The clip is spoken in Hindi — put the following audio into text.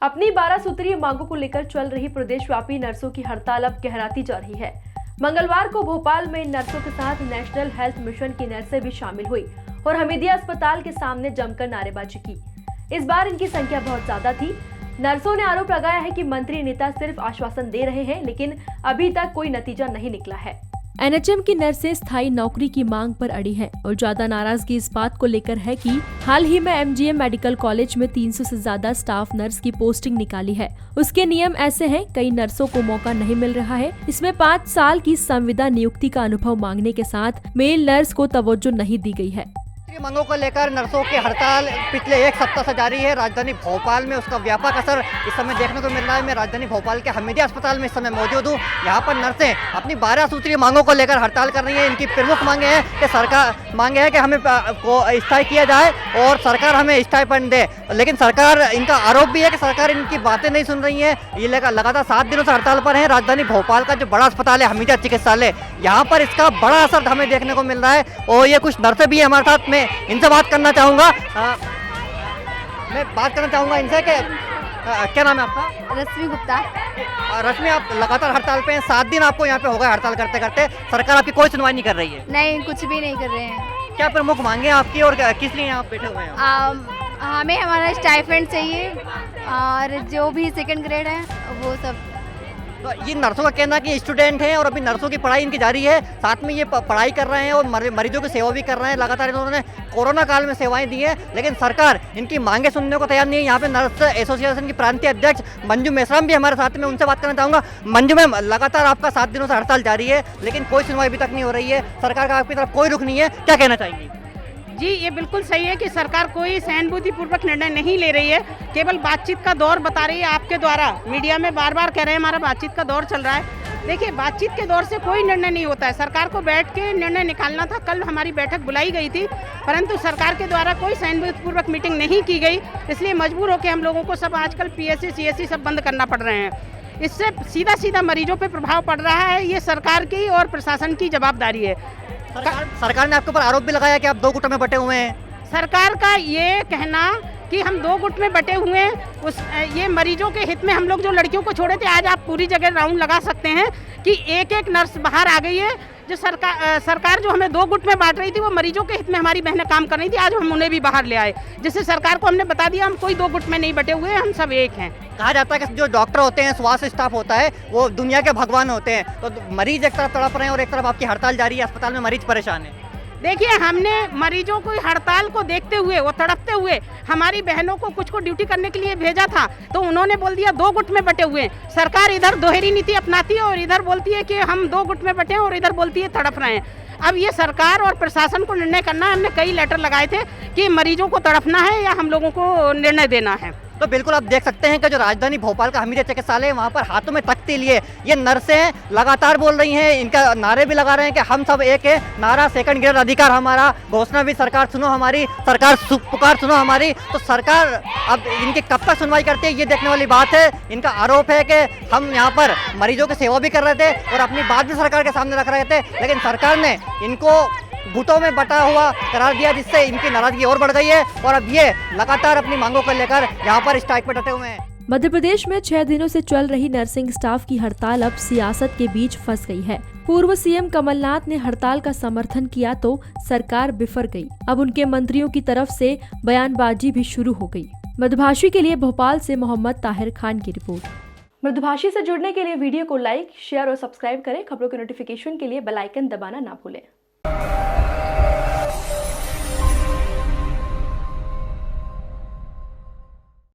अपनी 12 सूत्रीय मांगों को लेकर चल रही प्रदेशव्यापी नर्सों की हड़ताल अब गहराती जा रही है। मंगलवार को भोपाल में नर्सों के साथ नेशनल हेल्थ मिशन की नर्सें भी शामिल हुई और हमीदिया अस्पताल के सामने जमकर नारेबाजी की। इस बार इनकी संख्या बहुत ज्यादा थी। नर्सों ने आरोप लगाया है कि मंत्री नेता सिर्फ आश्वासन दे रहे हैं, लेकिन अभी तक कोई नतीजा नहीं निकला है। एनएचएम की नर्सें स्थायी नौकरी की मांग पर अड़ी हैं और ज्यादा नाराजगी इस बात को लेकर है कि हाल ही में एमजीएम मेडिकल कॉलेज में 300 से ज्यादा स्टाफ नर्स की पोस्टिंग निकाली है। उसके नियम ऐसे हैं, कई नर्सों को मौका नहीं मिल रहा है। इसमें 5 साल की संविदा नियुक्ति का अनुभव मांगने के साथ मेल नर्स को तवज्जो नहीं दी गई है। मांगों को लेकर नर्सों की हड़ताल पिछले 1 सप्ताह से जारी है। राजधानी भोपाल में उसका व्यापक असर इस समय देखने को मिल रहा है। मैं राजधानी भोपाल के हमीदिया अस्पताल में इस समय मौजूद हूँ। यहाँ पर नर्सें अपनी 12 सूत्रीय मांगों को लेकर हड़ताल कर रही है। इनकी प्रमुख मांगे हैं कि हमें को स्थायी किया जाए और सरकार हमें स्टाइपेंड दे, लेकिन सरकार, इनका आरोप भी है कि सरकार इनकी बातें नहीं सुन रही है। ये लगातार 7 दिनों से हड़ताल पर है। राजधानी भोपाल का जो बड़ा अस्पताल है हमीदिया चिकित्सालय, यहाँ पर इसका बड़ा असर हमें देखने को मिल रहा है। और ये कुछ नर्सें भी हमारे साथ में, इनसे बात करना चाहूँगा। मैं बात करना चाहूँगा इनसे कि क्या नाम है आपका? रश्मि गुप्ता। रश्मि, आप लगातार हड़ताल पे हैं। 7 दिन आपको यहाँ पे हो गए हड़ताल करते करते। सरकार आपकी कोई सुनवाई नहीं कर रही है? नहीं, कुछ भी नहीं कर रहे हैं। क्या प्रमुख मांगे आपकी और किस लिए यहाँ बैठे हुए हैं? हमें हमारा स्टाइपेंड चाहिए और जो भी सेकंड ग्रेड है वो सब। तो ये नर्सों का कहना है कि स्टूडेंट हैं और अभी नर्सों की पढ़ाई इनकी जारी है, साथ में ये पढ़ाई कर रहे हैं और मरीजों की सेवा भी कर रहे हैं। लगातार इन्होंने कोरोना काल में सेवाएं दी हैं, लेकिन सरकार इनकी मांगे सुनने को तैयार नहीं है। यहाँ पे नर्स एसोसिएशन की प्रांतीय अध्यक्ष मंजू मेश्राम भी हमारे साथ में, उनसे बात करना चाहूँगा। मंजू मैम, लगातार आपका 7 दिनों से हड़ताल जारी है, लेकिन कोई सुनवाई अभी तक नहीं हो रही है। सरकार का आपकी तरफ कोई रुख नहीं है, क्या कहना चाहेंगी? जी, ये बिल्कुल सही है कि सरकार कोई सहानुभूतिपूर्वक निर्णय नहीं ले रही है, केवल बातचीत का दौर बता रही है। आपके द्वारा मीडिया में बार बार कह रहे हैं हमारा बातचीत का दौर चल रहा है। देखिए, बातचीत के दौर से कोई निर्णय नहीं होता है। सरकार को बैठ के निर्णय निकालना था। कल हमारी बैठक बुलाई गई थी, परंतु सरकार के द्वारा कोई सहानुभूतिपूर्वक मीटिंग नहीं की गई, इसलिए मजबूर होकर हम लोगों को सब आजकल पीएससी सीएससी सब बंद करना पड़ रहे हैं। इससे सीधा सीधा मरीजों पर प्रभाव पड़ रहा है। ये सरकार की और प्रशासन की जवाबदारी है। सरकार ने आपके ऊपर आरोप भी लगाया कि आप 2 गुटों में बटे हुए हैं। सरकार का ये कहना कि हम 2 गुट में बटे हुए हैं, ये मरीजों के हित में हम लोग जो लड़कियों को छोड़े थे, आज आप पूरी जगह राउंड लगा सकते हैं कि एक नर्स बाहर आ गई है। जो सरकार जो हमें 2 गुट में बांट रही थी, वो मरीजों के हित में हमारी बहनें काम कर रही थी। आज हम उन्हें भी बाहर ले आए, जिससे सरकार को हमने बता दिया हम कोई 2 गुट में नहीं बटे हुए, हम सब एक हैं। कहा जाता है कि जो डॉक्टर होते हैं, स्वास्थ्य स्टाफ होता है, वो दुनिया के भगवान होते हैं। तो मरीज एक तरफ तड़प रहे हैं और एक तरफ आपकी हड़ताल जारी है, अस्पताल में मरीज परेशान है। देखिए, हमने मरीजों को हड़ताल को देखते हुए, वो तड़पते हुए, हमारी बहनों को कुछ को ड्यूटी करने के लिए भेजा था, तो उन्होंने बोल दिया 2 गुट में बटे हुए हैं। सरकार इधर दोहरी नीति अपनाती है और इधर बोलती है कि हम 2 गुट में बटे हैं और इधर बोलती है तड़प रहे हैं। अब ये सरकार और प्रशासन को निर्णय करना है। हमने कई लेटर लगाए थे कि मरीजों को तड़पना है या हम लोगों को निर्णय देना है। तो बिल्कुल आप देख सकते हैं कि जो राजधानी भोपाल का हमीदिया चिकित्सालय है, वहाँ पर हाथों में तख्ती लिए ये नर्सें लगातार बोल रही हैं। इनका नारे भी लगा रहे हैं कि हम सब एक है, नारा सेकंड ग्रेड अधिकार हमारा, घोषणा भी सरकार सुनो हमारी, सरकार पुकार सुनो हमारी। तो सरकार अब इनकी कब तक सुनवाई करती है, ये देखने वाली बात है। इनका आरोप है कि हम यहाँ पर मरीजों की सेवा भी कर रहे थे और अपनी बात भी सरकार के सामने रख रहे थे, लेकिन सरकार ने इनको गुटों में बटा हुआ करार दिया, जिससे इनकी नाराजगी और बढ़ गई है और अब ये लगातार अपनी मांगों को लेकर यहाँ पर स्ट्राइक पर डटे हुए हैं। मध्य प्रदेश में 6 दिनों से चल रही नर्सिंग स्टाफ की हड़ताल अब सियासत के बीच फंस गई है। पूर्व सीएम कमलनाथ ने हड़ताल का समर्थन किया तो सरकार बिफर गई। अब उनके मंत्रियों की तरफ से बयानबाजी भी शुरू हो गई। मृदुभाषी के लिए भोपाल से मोहम्मद ताहिर खान की रिपोर्ट। मृदुभाषी से जुड़ने के लिए वीडियो को लाइक, शेयर और सब्सक्राइब करें। खबरों के नोटिफिकेशन के लिए बेल आइकन दबाना ना भूलें।